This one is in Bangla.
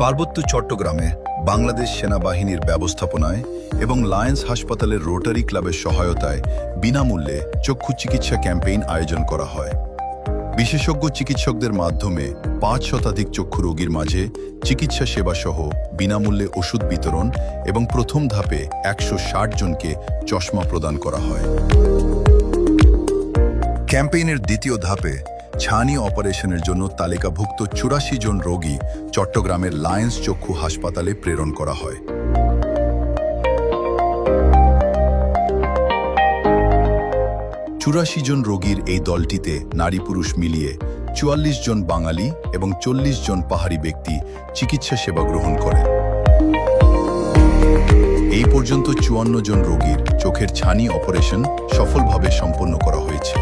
পার্বত্য চট্টগ্রামে বাংলাদেশ সেনাবাহিনীর ব্যবস্থাপনায় এবং লায়ন্স হাসপাতালের রোটারি ক্লাবের সহায়তায় বিনামূল্যে চক্ষু চিকিৎসা ক্যাম্পেইন আয়োজন করা হয়। বিশেষজ্ঞ চিকিৎসকদের মাধ্যমে ৫ শতাধিক চক্ষু রোগীর মাঝে চিকিৎসা সেবাসহ বিনামূল্যে ওষুধ বিতরণ এবং প্রথম ধাপে ১৬০ জনকে চশমা প্রদান করা হয়। ক্যাম্পেইনের দ্বিতীয় ধাপে ছানি অপারেশনের জন্য তালিকাভুক্ত ৮৪ জন রোগী চট্টগ্রামের লায়ন্স চক্ষু হাসপাতালে প্রেরণ করা হয়। ৮৪ জন রোগীর এই দলটিতে নারী পুরুষ মিলিয়ে ৪৪ জন বাঙালি এবং ৪০ জন পাহাড়ি ব্যক্তি চিকিৎসা সেবা গ্রহণ করেন। এই পর্যন্ত ৫৪ জন রোগীর চোখের ছানি অপারেশন সফলভাবে সম্পন্ন করা হয়েছে।